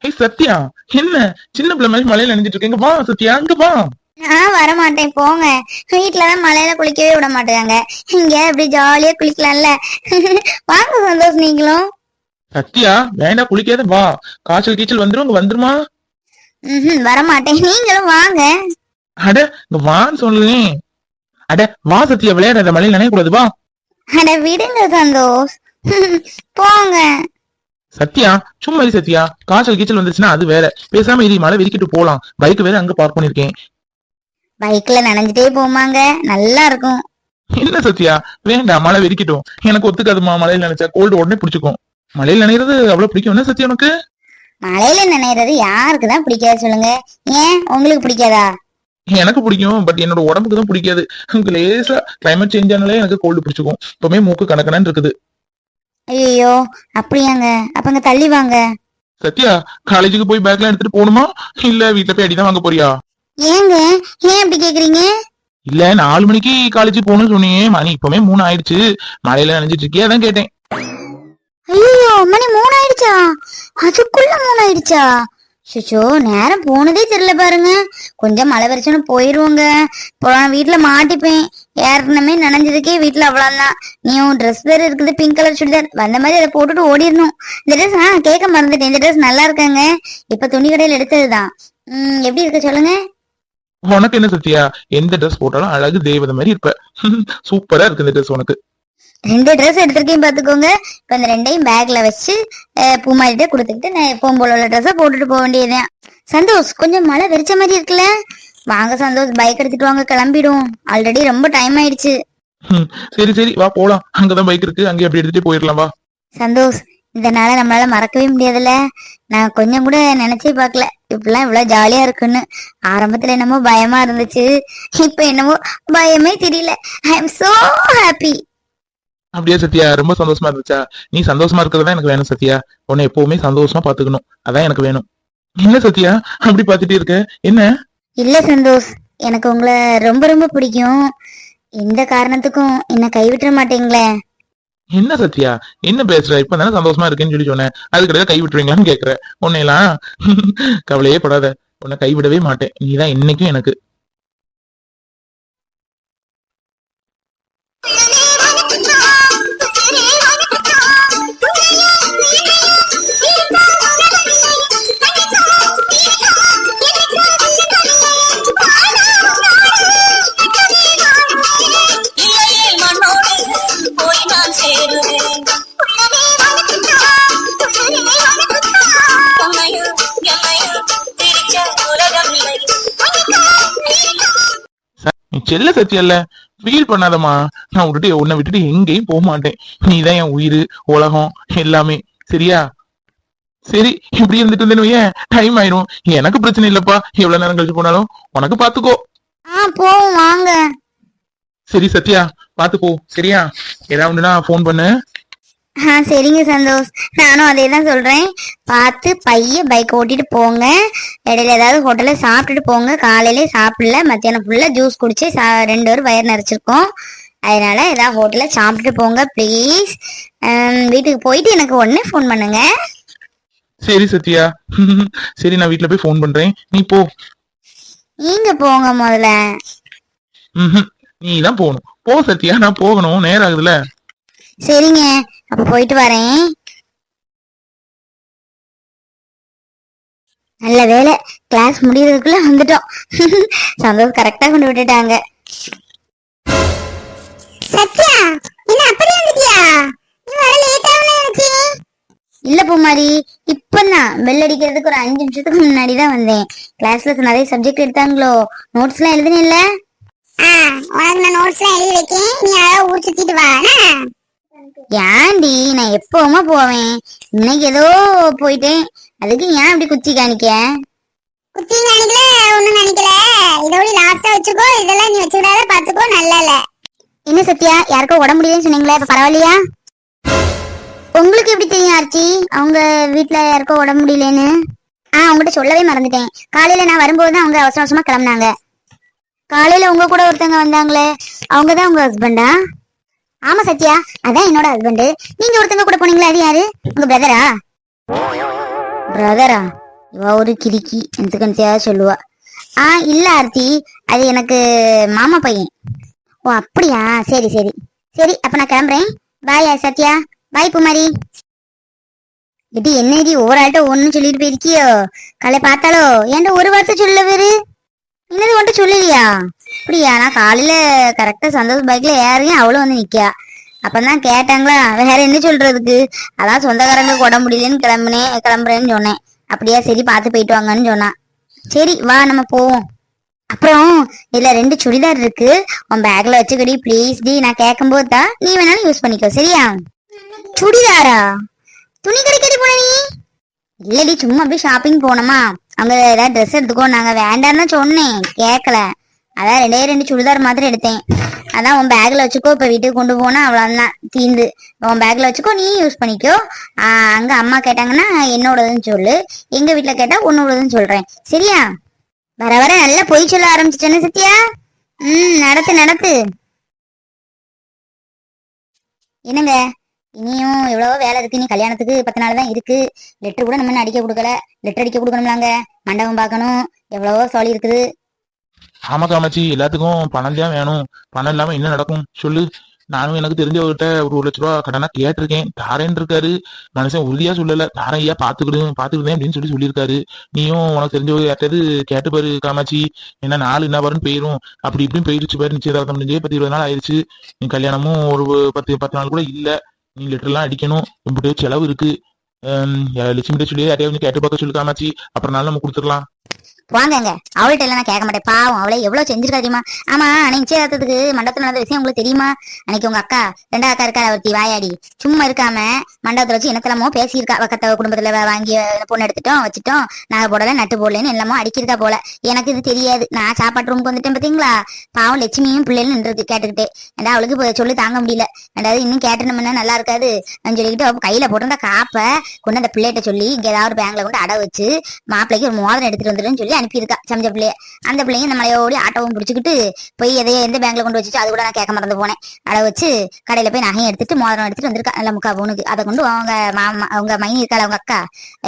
ஏய் சத்யா, என்ன சின்ன பிள்ளை மாதிரி மழையில நினைஞ்சிட்டு இருக்கீங்க? வா சத்யா, அங்க வா. நான் வரமாட்டேன் போங்க. வீட்டுலதான் மழையில குளிக்கவே விட மாட்டாங்க. இங்க அப்படி ஜாலியா குளிக்கலாம்ல. வாங்க சந்தோஷ் நீங்களும். சத்யா வேண்டாம், குளிக்காத, வா. காய்ச்சல் கீச்சல் வந்துரும், இங்க வந்துருமா? வரமாட்டேன், நீங்களும் வாங்க. அட இங்க வான்னு சொல்லுறேன். அட வா சத்யா, விளையாடாத, மழையில நினைக்க கூடாது, வா. அட விடுங்க சந்தோஷ். போங்க. சத்யா சும்மா இரு சத்யா, காய்ச்சல் கீச்சல் வந்துச்சுன்னா அது வேற. பேசாம இது மழை வெறிக்கிட்டு போலாம். பைக் வேற அங்க பார்க் பண்ணிருக்கேன். பைக்ல நனைஞ்சிட்டே போமாங்க, நல்லா இருக்கும். என்ன சத்யா, வேண்டாம், மழை வெறிக்கட்டும். எனக்கு ஒத்துக்காதுமா, மழையில நினைச்சா கோல்டு உடனே பிடிச்சிக்கும். மழையில நினைறது அவ்வளவு பிடிக்கும் என்ன சத்யா உனக்கு? மழையில நினைறது யாருக்குதான் பிடிக்காது சொல்லுங்க. ஏன் உங்களுக்கு பிடிக்காதா? எனக்கு பிடிக்கும், பட் என்னோட உடம்புக்கு தான் பிடிக்காது. லேசா கிளைமேட் சேஞ்ச் ஆனாலே எனக்கு கோல்டு பிடிச்சிக்கும். இப்பவுமே மூக்கு கணக்கணன்னு இருக்குது. ஐயோ அப்படியாங்க, அப்பங்க தள்ளி வாங்க. சத்யா காலேஜுக்கு போய் பேக்லாம் எடுத்துட்டு போகணுமா, இல்ல வீட்டுல போய் அடிதான் வாங்க போறியா? ஏங்க ஏன் அப்படி கேக்குறீங்க? இல்ல 4 மணிக்கு காலேஜ் போகணும்னு சொன்னீங்க, மணி இப்பவுமே 3 ஆயிடுச்சு. மழையில நினைஞ்சிட்டு இருக்கியா, அதான் கேட்டேன். ஐயோ மணி 3 ஆயிடுச்சா? அதுக்குள்ள 3 ஆயிடுச்சா? சுச்சோ, நேரம் போனதே தெரியல பாருங்க. கொஞ்சம் மழை வரைச்சுன்னு போயிருவோங்க. நான் வீட்டுல மாட்டிப்பேன். ஏற்கனவே நனைஞ்சதுக்கே வீட்டுல அவ்வளவுதான். நீயும் ட்ரெஸ் வேற இருக்குது, பிங்க் கலர் சுடிதார், வந்த மாதிரி அதை போட்டுட்டு ஓடிடணும். இந்த ட்ரெஸ் கேட்க மறந்துட்டேன். இந்த ட்ரெஸ் நல்லா இருக்காங்க, இப்ப துணி கடையில எடுத்ததுதான். எப்படி இருக்க சொல்லுங்க. உனக்கு என்ன சத்யா, எந்த ட்ரெஸ் போட்டாலும் அழகு தேவதை மாதிரி இருப்ப. சூப்பரா இருக்கு இந்த ட்ரெஸ் உனக்கு. 2 ட்ரெஸ் எடுத்திருக்கேன் பாத்துக்கோங்க. இப்ப இந்த 2டையும் பேக்ல வச்சு பூமாரிட்ட கொடுத்துக்கிட்டு நான் எப்பவும் போல உள்ள ட்ரெஸ்ஸை போட்டுட்டு போக வேண்டியதுதான். சந்தோஷ் கொஞ்சம் மழை வெறிச்ச மாதிரி இருக்குல்ல, வாங்க சந்தோஷ், பைக் எடுத்துட்டு வாங்க, கிளம்பிடும். ஆல்ரெடி ரொம்ப டைம் ஆயிடுச்சு. சரி சரி வா போலாம், அங்கதான் பைக் இருக்கு, அங்கே அப்படி எடுத்துட்டு போயிடலாம், வா. சந்தோஷ் இதனால நம்மளால மறக்கவே முடியாதுல்ல. நான் கொஞ்சம் கூட நினைச்சே பாக்கல இப்பெல்லாம் இவ்வளவு ஜாலியா இருக்குன்னு. ஆரம்பத்துல என்னமோ பயமா இருந்துச்சு, இப்ப என்னமோ பயமே தெரியல. I am so happy. அப்படியே சத்யா, ரொம்ப சந்தோஷமா இருந்துச்சா? நீ சந்தோஷமா இருக்கிறதா எனக்கு வேணும் சத்யா. உன்னை எப்பவுமே சந்தோஷமா பாத்துக்கணும், அதான் எனக்கு வேணும். என்ன சத்யா அப்படி பாத்துட்டே இருக்க, என்ன? இல்ல சந்தோஷ், எனக்கு உங்களை ரொம்ப ரொம்ப பிடிக்கும். எந்த காரணத்துக்கும் என்ன கைவிட்டுற மாட்டீங்களே. என்ன சத்யா என்ன பேசுற? இப்பதானே சந்தோஷமா இருக்கேன்னு சொல்லி சொன்னேன், அதுக்கிட்ட கை விட்டுருவீங்களான்னு கேக்குற. உன்னையெல்லாம் கவலையே படாத, உன்னை கைவிடவே மாட்டேன். நீதான் இன்னைக்கும் எனக்கு. செல்ல சத்தியல்ல, ஃபீல் பண்ணாதம்மா. நான் உன்னை விட்டுட்டு எங்கேயும் போக மாட்டேன். நீதான் என் உயிர், உலகம் எல்லாமே, சரியா? சரி இப்படி இருந்துட்டு இருந்தேன்னு டைம் ஆயிரும். எனக்கு பிரச்சனை இல்லப்பா, எவ்வளவு நேரம் கழிச்சு போனாலும். உனக்கு பாத்துக்கோ. போவோம் வாங்க. சரி சத்யா பாத்து போ, சரியா? ஏதாவது போன் பண்ணு. சரிங்க சந்தோஷ், நானும் அதே தான் சொல்றேன். பார்த்து பைய பைக் ஓட்டிட்டு போங்க. இடையில ஏதாவது ஹோட்டல்ல சாப்பிட்டுட்டு போங்க. காலையிலே சாப்பிடல, மத்தியானம் ஃபுல்லா ஜூஸ் குடிச்சு 2 பேரும் வயிறு நிறைச்சிருக்கோம். அதனால ஏதாவது ஹோட்டல்ல சாப்பிட்டுட்டு போங்க ப்ளீஸ். வீட்டுக்கு போயிட்டு எனக்கு உடனே போன் பண்ணுங்க. சரி சத்யா. சரி நான் வீட்டுல போய் போன் பண்றேன், நீ போ. நீங்க போங்க முதல்ல. நீ தான் போகணும். போ சத்யா, நான் போகணும், நேரம் ஆகுதுல. சரிங்க, அப்ப போயிட்டு வரேன். நல்ல வேலை, கிளாஸ் முடியறதுக்குள்ள வந்துட்டோம். சந்தோஷ் கரெக்டா கொண்டு விட்டுட்டாங்க. சத்யா என்ன அப்படியே வந்துட்டியா? நீ வர லேட் ஆகலச்சு. இல்ல பூமாரி, இப்பதான் பெல் அடிக்கிறதுக்கு ஒரு 5 நிமிஷத்துக்கு முன்னாடி தான் வந்தேன். கிளாஸ்ல நிறைய சப்ஜெக்ட் எடுத்தாங்களோ, நோட்ஸ் எல்லாம் எழுதுனேல்ல. உனக்கு நான் நோட்ஸ் எல்லாம் எழுதி வைக்கேன், நீ அழகா ஊர் சுத்திட்டு வா. ஏன்டி நான் எப்பவுமா போவேன், இன்னைக்கு ஏதோ போயிட்டேன், அதுக்கு ஏன் அப்படி குச்சி காணிக்க? குச்சி காணிக்கல, ஒண்ணும் நினைக்கல. இதோட லாஸ்டா வச்சுக்கோ, இதெல்லாம் நீ வச்சுக்கிடாத, பாத்துக்கோ, நல்லா இல்ல. என்ன சத்யா, யாருக்கோ உடம்பு முடியலன்னு சொன்னீங்களே, இப்ப பரவாயில்லையா? உங்களுக்கு எப்படி தெரியும் ஆர்ச்சி, அவங்க வீட்டுல யாருக்கோ உடம்பு முடியலன்னு? அவங்ககிட்ட சொல்லவே மறந்துட்டேன். காலையில நான் வரும்போது அவங்க அவசர அவசரமா கிளம்புனாங்க. காலையில உங்க கூட ஒருத்தவங்க வந்தாங்களே, அவங்கதான் உங்க ஹஸ்பண்டா? ஆமா சத்யா, அதான் என்னோட ஹஸ்பண்ட். நீங்க ஒருத்தங்க கூட போனீங்களா, அது யாரு? உங்க பிரதரா? பிரதரா? இவ ஒரு கிறுக்கி எனக்கு சொல்லுவா. இல்ல ஆர்த்தி, அது எனக்கு மாமா பையன். ஓ அப்படியா, சரி சரி சரி, அப்ப நான் கிளம்புறேன். பாய் சத்யா, பாய் குமாரி. இது என்ன இது ஒவ்வொரு ஆள்கிட்ட ஒன்னு சொல்லிட்டு போயிருக்கியோ? காலை பார்த்தாலோ என்கிட்ட ஒரு வார்த்தை சொல்ல வேறு என்னது ஒன்ட்டு சொல்லலையா? அப்படியா, நான் காலையில கரெக்டா சந்தோஷ் பைக்ல ஏறியும் அவளும் வந்து நிக்கா. அப்பதான் கேட்டாங்களா, வேற என்ன சொல்றதுக்கு, அதான் சொந்தக்காரங்க கொட முடியலன்னு கிளம்புறேன்னு சொன்னேன். அப்படியா, சரி பார்த்து போயிட்டு வாங்கன்னு சொன்னா. சரி வா நம்ம போவோம். அப்புறம் இதுல 2 சுடிதார் இருக்கு, உன் பேக்ல வச்சுக்கடி ப்ளீஸ் டி. நான் கேட்கும் போது தான் நீ வேணாலும் யூஸ் பண்ணிக்கோ, சரியா? சுடிதாரா? துணி கடைக்கடி போன நீ? இல்லடி, சும்மா அப்படியே ஷாப்பிங் போனோமா, அங்க ஏதாவது ட்ரெஸ் எடுத்துக்கோ. நாங்க வேண்டான்னு சொன்னேன், கேட்கல. அதான் 2 சுடிதார் மாத்திரம் எடுத்தேன். அதான் உன் பேக்ல வச்சுக்கோ, இப்ப வீட்டுக்கு கொண்டு போனா அவ்வளவுதான் தீந்து. உன் பேக்ல வச்சுக்கோ, நீ யூஸ் பண்ணிக்கோ. அங்க அம்மா கேட்டாங்கன்னா என்னோடதுன்னு சொல்லு, எங்க வீட்டுல கேட்டா உன்னோடதுன்னு சொல்றேன், சரியா? வர வர நல்லா பொய் சொல்ல ஆரம்பிச்சிட்டேன்னு சத்யா. நடத்து நடத்து. என்னங்க, இனியும் எவ்வளவோ வேலை இருக்கு. நீ கல்யாணத்துக்கு 10 நாள் தான் இருக்கு. லெட்டர் கூட நம்ம அடிக்க கொடுக்கல. லெட்டர் அடிக்க கொடுக்கணும்லாங்க, மண்டபம் பார்க்கணும், எவ்வளவோ சொல்லி இருக்குது. ஆமா காமாச்சி, எல்லாத்துக்கும் பணம் தான் வேணும். பணம் இல்லாம என்ன நடக்கும் சொல்லு? நானும் எனக்கு தெரிஞ்சவர்கிட்ட ஒரு 1,00,000 ரூபா கடனா கேட்டிருக்கேன், தாரேன்னு இருக்காரு. மனுஷன் உறுதியா சொல்லல, தாரேன் ஐயா பாத்துக்கிடுதேன் அப்படின்னு சொல்லியிருக்காரு. நீயும் உனக்கு தெரிஞ்சவங்க யார்ட்டாவது கேட்டு பாரு காமாச்சி. ஏன்னா நாலு என்ன பாருன்னு போயிரும். அப்படி இப்படின்னு போயிருச்சு பாரு. நிச்சயதார்த்தம் முடிஞ்சே 10-20 நாள் ஆயிடுச்சு. நீ கல்யாணமும் ஒரு 10 நாள் கூட இல்ல. நீ லெட்டர் எல்லாம் அடிக்கணும், இப்படி செலவு இருக்கு. லட்சுமி சொல்லி யாரையாவது கேட்டு பார்க்க சொல்லு காமாச்சி, அப்புறம் நாள் நம்ம கொடுத்துடலாம். வாங்க, அவள்கிட்ட எல்லாம் நான் கேட்க மாட்டேன். பாவம், அவளை எவ்வளவு செஞ்சிருக்கா தெரியுமா? ஆமா, அன்னைக்கு நிச்சயதார்த்தத்துக்கு மண்டபத்துல நடந்த விஷயம் உங்களுக்கு தெரியுமா? அன்னைக்கு உங்க அக்கா 2 அக்கா இருக்கா, ஒருத்தி வாயாடி சும்மா இருக்காம மண்டபத்துல வச்சு என்னத்தெல்லாமோ பேசியிருக்கா. பக்கத்த குடும்பத்துல வாங்கி பொண்ணு எடுத்துட்டோம், வச்சுட்டோம், நாங்க போடல நட்டு போடலன்னு எல்லாமோ அடிக்கிறதா போல. எனக்கு இது தெரியாது. நான் சாப்பாட்டு ரூமுக்கு வந்துட்டேன் பாத்தீங்களா. பாவம் லட்சுமியும் பிள்ளைன்னு நின்றது கேட்டுக்கிட்டே. ஏன்னா அவளுக்கு சொல்லி தாங்க முடியல. ரெண்டாவது இன்னும் கேட்டணும்னா நல்லா இருக்காது சொல்லிக்கிட்டு அவ கையில போட்டிருந்த காப்பை கொண்டு அந்த பிள்ளைகிட்ட சொல்லி இங்க ஏதாவது ஒரு பேங்க்ல கொண்டு அடை வச்சு மாப்பிள்ளைக்கு ஒரு மோதிரம் எடுத்துட்டு வந்துருன்னு சொல்லி அனுப்பியிருக்கா சமைச்ச பிள்ளைய. அந்த பிள்ளைங்க இந்த மலையோடி ஆட்டோவும் பிடிச்சிக்கிட்டு போய் எந்த பேங்க்ல கொண்டு வச்சு அது கூட நான் கேட்க மறந்து போனேன். அதை வச்சு கடையில போய் நகையும் எடுத்துட்டு மோதிரம் எடுத்துட்டு வந்திருக்கா நல்ல முக்கா பொண்ணுக்கு. அதை கொண்டு அவங்க மைனி இருக்காள், அவங்க அக்கா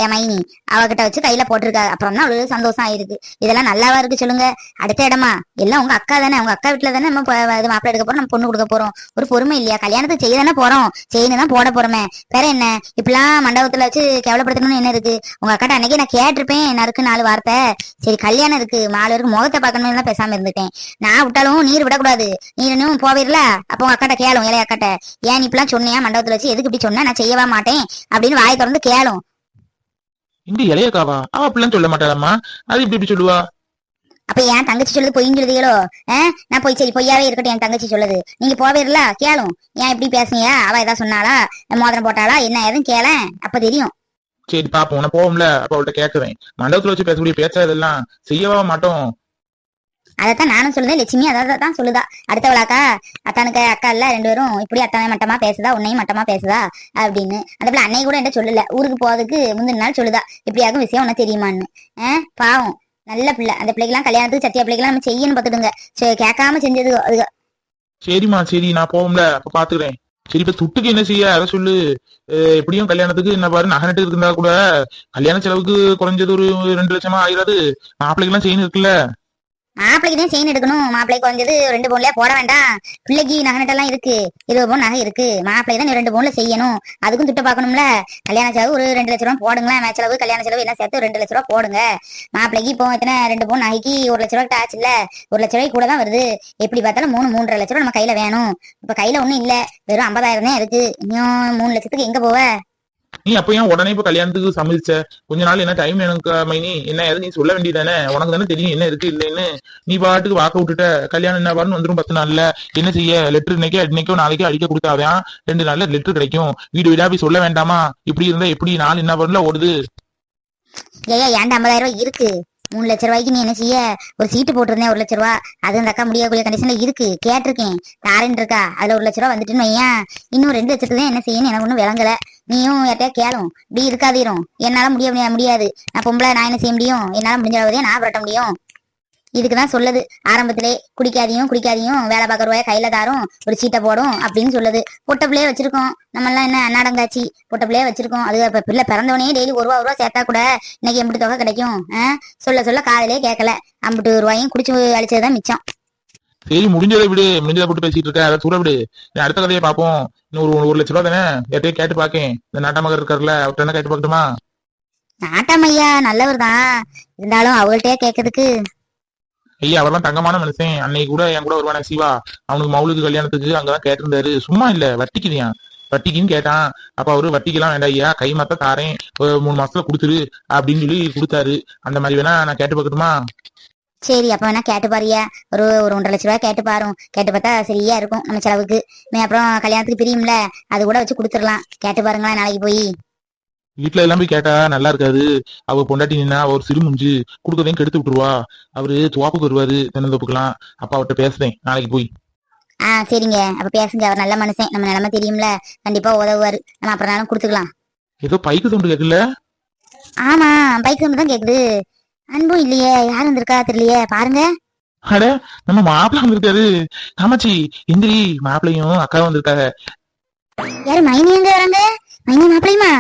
என் மைனி, அவகிட்ட வச்சு கையில போட்டிருக்கா. அப்புறம் தான் அவளுக்கு சந்தோஷம் ஆயிருக்கு. இதெல்லாம் நல்லாவா இருக்கு சொல்லுங்க? அடுத்த இடமா எல்லாம் உங்க அக்கா தானே, உங்க அக்கா வீட்டுல தானே நம்ம மாப்பிள்ளை எடுக்க போறோம், நம்ம பொண்ணு கொடுக்க போறோம். ஒரு பொறுமை இல்லையா? கல்யாணத்துக்கு செய்ய தானே போறோம், செய்யணும் தான் போட போறோமே, வேற என்ன? இப்பெல்லாம் மண்டபத்துல வச்சு கேவலப்படுத்தணும்னு என்ன இருக்கு? உங்க அக்காட்ட அன்னைக்கு நான் கேட்டிருப்பேன், நறுக்கு 4 வார்த்தை. சரி கல்யாணம் இருக்கு, 4 பேருக்கு முகத்தை பார்க்கணும்னு தான் பேசாம இருந்துட்டேன். நான் விட்டாலும் நீர் விடக்கூடாது. நீர் இன்னும் போவீர்ல, அப்போ உங்க அக்காட்ட கேளும், இளைய அக்காட்ட, ஏன் இப்பெல்லாம் சொன்னியா மண்டபத்துல வச்சு, எதுக்கு இப்படி சொன்னா, நான் செய்யவா மாட்டேன் அப்படின்னு வாயை திறந்து கேளும். இந்த இளையக்காவா? அவ அப்படிலாம் சொல்ல மாட்டாளம்மா, அது இப்படி சொல்லுவா. அப்ப என் தங்கச்சி சொல்லுது பொய்ன்னு சொல்லுதீங்களோ? நான் போய் சரி பொய்யாவே இருக்கட்டும், என் தங்கச்சி சொல்லுது, நீங்க போவீர்ல கேளும். ஏன் இப்படி பேசுனீங்க, அவ ஏதாவது சொன்னாலா, மோதிரம் போட்டாளா, என்ன ஏதுன்னு கேள, அப்ப தெரியும். சரி பாப்போம், நான் போவோம்ல, அப்ப அவள்கிட்ட கேட்குறேன். மண்டபத்துல வச்சு பேசக்கூடிய பேச்சா இதெல்லாம் செய்யவா மாட்டோம். அதைத்தான் நானும் சொல்லுதேன், லட்சுமி அதான் சொல்லுதா. அடுத்தவளாக்கா அத்தானுக்கு அக்கா இல்ல 2 பேரும் இப்படி அத்தானே மட்டமா பேசுதா, உன்னையும் மட்டமா பேசுதா அப்படின்னு. அந்த பிள்ளை அன்னை கூட என்ன சொல்லல, ஊருக்கு போறதுக்கு முந்தின நாள் சொல்லுதா, இப்படியாகும் விஷயம் உனக்கு தெரியுமான்னு. பாவம் நல்ல பிள்ளை. அந்த பிள்ளைக்கெல்லாம் கல்யாணத்துக்கு சத்தியா பிள்ளைக்கெல்லாம் நம்ம செய்யணும் பார்த்துடுங்க, கேட்காம செஞ்சது அதுக. சரிம்மா சரி, நான் போவோம்ல, அப்ப பாத்துக்கிறேன். சரி இப்ப துட்டுக்கு என்ன செய்ய அதை சொல்லு. எப்படியும் கல்யாணத்துக்கு என்ன பாரு, நகை நட்டு இருந்தா கூட கல்யாண செலவுக்கு குறைஞ்சது ஒரு 2 லட்சமா ஆயிராது. மாப்பிள்ளைக்கு எல்லாம் செயின் இருக்குல்ல. மாப்பிள்ளைக்கு தான் செயின் எடுக்கணும். மாப்பிள்ளைக்கு குறைஞ்சது 2 பவுன்லயே போட வேண்டாம். பிள்ளைக்கு நகை நட்டெல்லாம் இருக்கு, 20 பவுன் நகை இருக்கு. மாப்பிள்ளை தான் 2 பவுன்ல செய்யணும், அதுக்கும் துட்ட பாக்கணும்ல. கல்யாண செலவு ஒரு 2 லட்ச ரூபா போடுங்களேன், மேட்ச் செலவு கல்யாண செலவு எல்லாம் சேர்த்து 2 லட்ச ரூபா போடுங்க. மாப்பிள்ளைக்கு இப்போ எத்தனை 2 பவுன் நகைக்கு 1 லட்ச ரூபாய் ஆச்சு இல்ல, 1 லட்ச ரூபாய்க்கு கூட தான் வருது. எப்படி பார்த்தாலும் 3-3.5 லட்ச ரூபா நம்ம கையில வேணும். இப்ப கையில ஒண்ணும் இல்ல, வெறும் 50,000 தான் இருக்கு. இன்னும் 3 லட்சத்துக்கு எங்க போவ? நீ அப்ப ஏன் உடனே இப்ப கல்யாணத்துக்கு சம்மதிச்ச? கொஞ்ச நாள் என்ன டைம் எனக்கு மைனி, என்ன ஏது நீ சொல்ல வேண்டியதானே? உனக்கு தானே தெரியும் என்ன இருக்கு இல்லைன்னு. நீ பாட்டுக்கு வாக்க விட்டுட்ட. கல்யாணம் என்ன பாருன்னு வந்துடும் 10 நாள்ல. என்ன செய்ய? லெட்டர் இன்னைக்கோ நாளைக்கோ அடிக்க கொடுத்தாதான் 2 நாள்ல லெட்டர் கிடைக்கும். வீடு வீடா போய் சொல்ல வேண்டாமா? இப்படி இருந்தா எப்படி நாள் என்ன பாருல ஓடுது? ஏன் 50,000 ரூபாய் இருக்கு, 3 லட்ச ரூபாய்க்கு நீ என்ன செய்ய? ஒரு சீட்டு போட்டிருந்தேன் 1 லட்ச ரூபா, அது அந்த அக்கா முடியக்கூடிய கண்டிஷன்ல இருக்கு, கேட்டிருக்கேன், தாரேன் இருக்கா. அதுல 1 லட்ச ரூபா வந்துட்டுன்னு வையன், இன்னும் 2 லட்சத்துக்கு தான் என்ன செய்யணும் எனக்கு ஒன்னும் விளங்கல. நீயும் யார்ட்டையா கேளும், இப்படி இருக்காதீரும். என்னால முடியாது. நான் பொம்பளை, நான் என்ன செய்ய முடியும்? என்னால முடிஞ்சாவதே நான் புரட்ட முடியும். இதுக்குதான் சொல்லுது ஆரம்பத்திலே குடிக்காதையும் வேலை பார்க்க ரூபாய் கையில தாரும் ஒரு சீட்டை போடும் அப்படின்னு சொல்லுது. பொட்ட பிள்ளையே வச்சிருக்கோம், நம்ம எல்லாம் என்ன அன்னாடங்காச்சி பொட்ட பிள்ளையே வச்சிருக்கோம். அது இப்ப பிள்ளை பிறந்தவனே டெய்லி ஒரு ரூபா சேர்த்தா கூட இன்னைக்கு எப்படி தொகை கிடைக்கும்? சொல்ல காதலே கேட்கல. 50 ரூபாயும் குடிச்சு அழிச்சதுதான் மிச்சம். சரி, முடிஞ்சதை விடு, முடிஞ்சதை போட்டு பேசிட்டு இருக்க, அதை சூட விடு. அடுத்த கதையை பார்ப்போம். இன்னும் ஒரு லட்ச ரூபா தானே, யார்ட்டையும் கேட்டு பாக்கேன். இந்த நாட்டாமகர் இருக்காருல்ல, அவர்கிட்ட என்ன கேட்டு பார்க்கட்டுமா? நாட்டாமையா நல்லவர் தான், இருந்தாலும் அவங்கள்ட்டயே கேட்கறதுக்கு. ஐயா, அவர்லாம் தங்கமான மனுஷன். அன்னைக்கு கூட என் கூட வருவானே சிவா, அவனுக்கு மவுளுக்கு கல்யாணத்துக்கு அங்கதான் கேட்டிருந்தாரு. சும்மா இல்ல, வட்டிக்குதியான். வட்டிக்குன்னு கேட்டான். அப்ப அவரு வட்டிக்கெல்லாம் வேண்டாம் ஐயா, கை மாத்த தாரேன், 3 மாசத்துல குடுத்துரு அப்படின்னு சொல்லி கொடுத்தாரு. அந்த மாதிரி வேணா நான் கேட்டு பார்க்கட்டுமா? சரி, அப்ப வேணா கேட்டு பாருயா. ஒரு 1.5 லட்ச ரூபாய் கேட்டு பாரும். கேட்டு பார்த்தா சரியா இருக்கும் நம்ம செலவுக்கு. அப்புறம் கல்யாணத்துக்கு பிரியும்ல, அது கூட வச்சு கொடுத்துடலாம். கேட்டு பாருங்களேன் நாளைக்கு போய். வீட்டுல எல்லாம் போய் கேட்டா நல்லா இருக்காது. அவ பொண்டாட்டி நின்னா ஒரு சிறு முஞ்சு குடுக்கதையும் கெடுத்து விட்டுருவா. அவரு துவாப்புக்கு வருவாரு தென்னந்தோப்புக்கெல்லாம். அப்ப அவர்கிட்ட பேசுறேன் நாளைக்கு போய். சரிங்க, அப்ப பேசுங்க. அவர் நல்ல மனுஷன், நம்ம நிலைமை தெரியும்ல, கண்டிப்பா உதவுவாரு. நம்ம அப்புறம் கொடுத்துக்கலாம். ஏதோ பைக்கு சவுண்டு கேட்கல? ஆமா, பைக் சவுண்டு தான் கேக்குது. அன்பும் இல்லையே, யாரும் வந்திருக்கா தெரியலையே, பாருங்க. அட, நம்ம மாப்பிள்ள வந்திருக்காரு. காமாச்சி எந்திரி, மாப்பிள்ளையும் அக்காவும் வந்திருக்காங்க. யாரு மைனி எங்க வராங்க? மைனி மாப்பிள்ளையுமா?